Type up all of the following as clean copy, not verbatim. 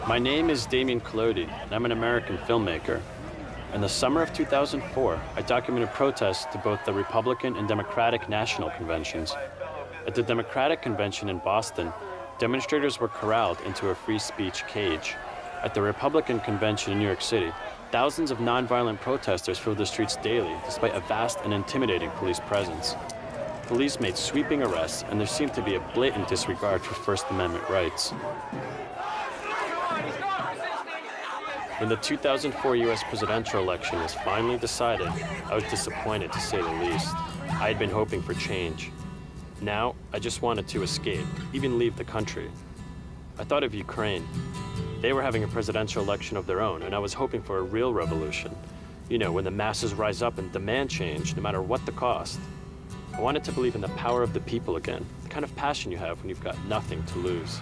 My name is Damien Collodi, and I'm an American filmmaker. In the summer of 2004, I documented protests to both the Republican and Democratic national conventions. At the Democratic convention in Boston, demonstrators were corralled into a free speech cage. At the Republican convention in New York City, thousands of nonviolent protesters filled the streets daily, despite a vast and intimidating police presence. Police made sweeping arrests, and there seemed to be a blatant disregard for First Amendment rights. When the 2004 U.S. presidential election was finally decided, I was disappointed, to say the least. I had been hoping for change. Now, I just wanted to escape, even leave the country. I thought of Ukraine. They were having a presidential election of their own, and I was hoping for a real revolution. You know, when the masses rise up and demand change, no matter what the cost. I wanted to believe in the power of the people again, the kind of passion you have when you've got nothing to lose.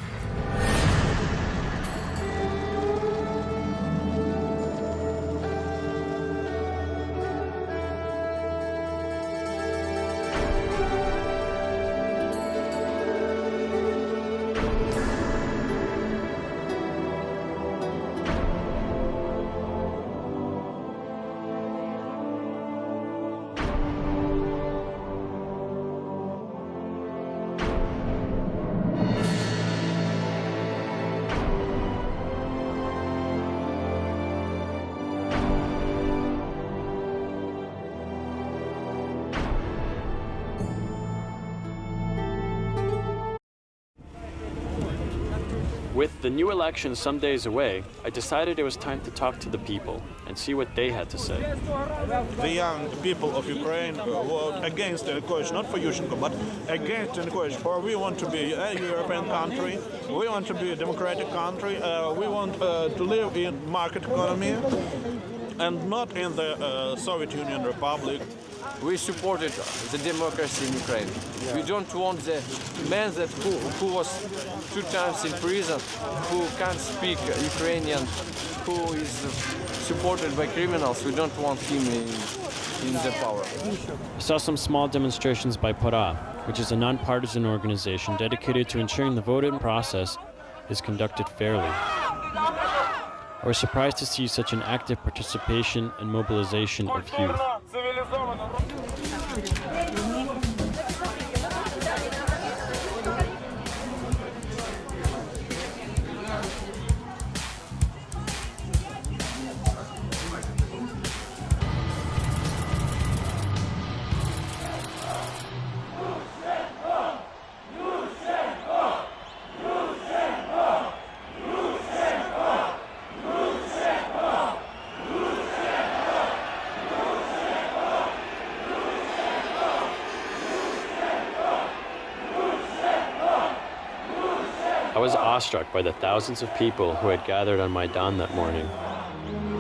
With the new election some days away, I decided it was time to talk to the people and see what they had to say. The young people of Ukraine were against Yanukovych, not for Yushchenko, but against Yanukovych. For we want to be a European country, we want to be a democratic country, we want to live in market economy and not in the Soviet Union Republic. We supported the democracy in Ukraine. Yeah. We don't want the man who was 2 times in prison, who can't speak Ukrainian, who is supported by criminals. We don't want him in the power. I saw some small demonstrations by Pora, which is a nonpartisan organization dedicated to ensuring the voting process is conducted fairly. I was surprised to see such an active participation and mobilization of youth. I was awestruck by the thousands of people who had gathered on Maidan that morning.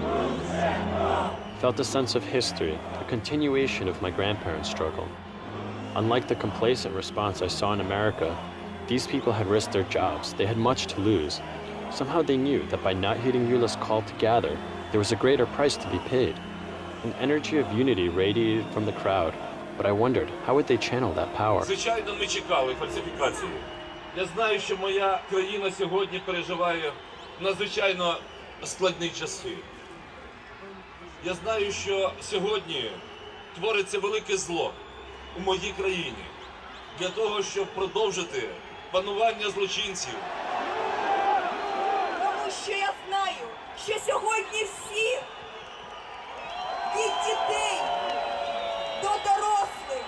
I felt a sense of history, a continuation of my grandparents' struggle. Unlike the complacent response I saw in America, these people had risked their jobs. They had much to lose. Somehow they knew that by not heeding Yula's call to gather, there was a greater price to be paid. An energy of unity radiated from the crowd, but I wondered, how would they channel that power? Звичайно, ми чекали фальсифікації. Я знаю, що моя країна сьогодні переживає надзвичайно складні часи. Я знаю, що сьогодні твориться велике зло у моїй країні для того, щоб продовжити панування злочинців. Тому що я знаю, що сьогодні всі, від дітей до дорослих,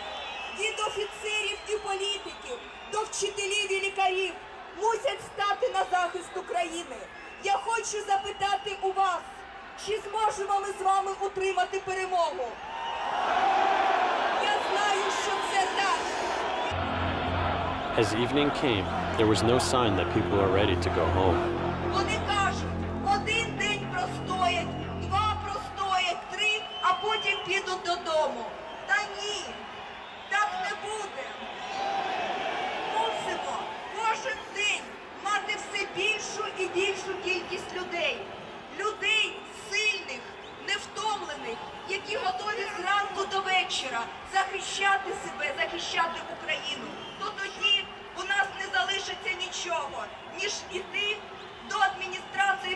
від офіцерів і політиків, до вчителів і лікарів мусять стати на захист України. Я хочу запитати у вас, чи зможемо ми з вами утримати перемогу? Я знаю, що це так. As evening came, there was no sign that people were ready to go home. Вони кажуть, 1 день простоять, 2 простоять, 3, а потім підуть додому. Та ні, так не буде. Мусимо кожен день мати все більшу і більшу кількість людей. Людей сильних, невтомлених, які готові зранку до вечора захищати себе, захищати Україну. То тоді у нас не залишиться нічого, ніж іти до адміністрації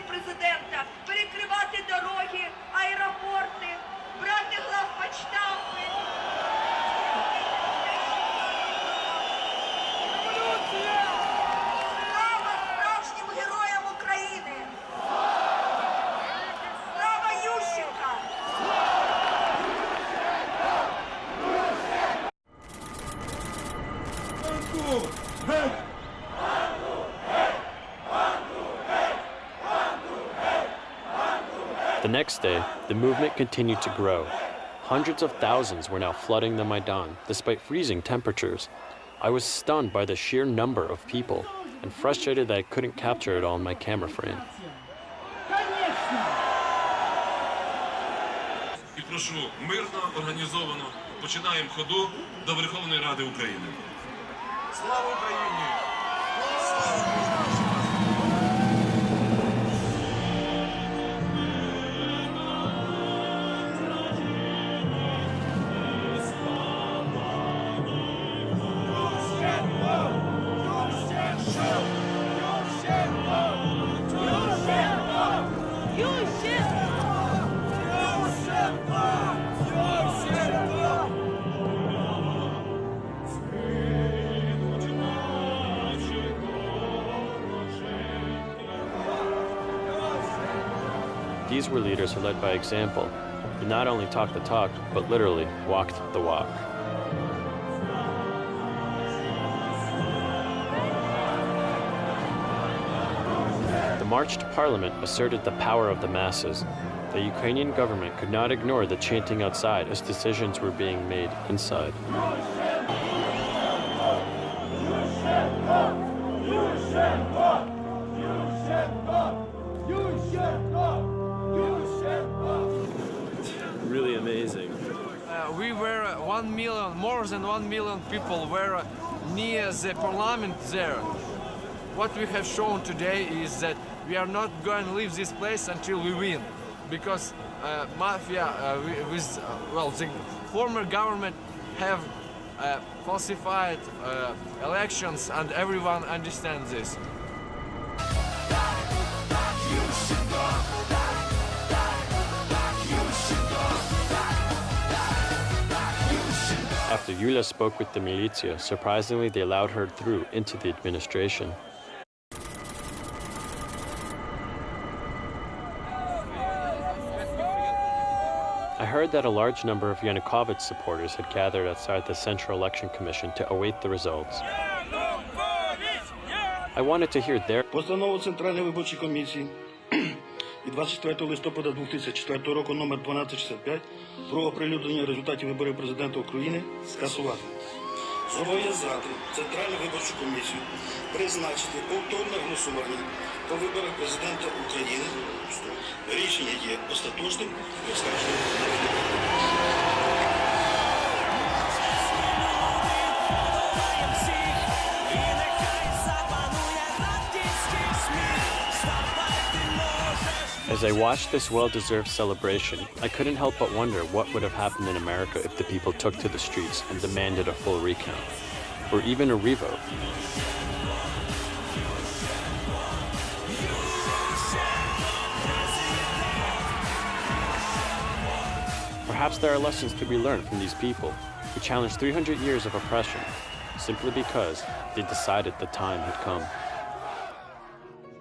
The next day, the movement continued to grow. Hundreds of thousands were now flooding the Maidan, despite freezing temperatures. I was stunned by the sheer number of people and frustrated that I couldn't capture it all in my camera frame. І прошу мирно, організовано починаємо ходу до Верховної Ради України. Слава Україні! These were leaders who led by example, who not only talked the talk, but literally walked the walk. The march to parliament asserted the power of the masses. The Ukrainian government could not ignore the chanting outside as decisions were being made inside. Really amazing. We were 1 million, more than 1 million people were near the parliament there. What we have shown today is that we are not going to leave this place until we win, because mafia the former government have falsified elections, and everyone understands this. After Yulia spoke with the militia, surprisingly they allowed her through into the administration. I heard that a large number of Yanukovych supporters had gathered outside the Central Election Commission to await the results. I wanted to hear their Постанову Центральної виборчої комісії від 24 листопада 2004 року номер 1265 про оприлюднення результатів виборів президента України скасувати. Зобов'язати Центральну виборчу комісію призначити повторне голосування по виборах президента України. Рішення є остаточним і оскарженим. As I watched this well-deserved celebration, I couldn't help but wonder what would have happened in America if the people took to the streets and demanded a full recount, or even a revote. Perhaps there are lessons to be learned from these people who challenged 300 years of oppression simply because they decided the time had come.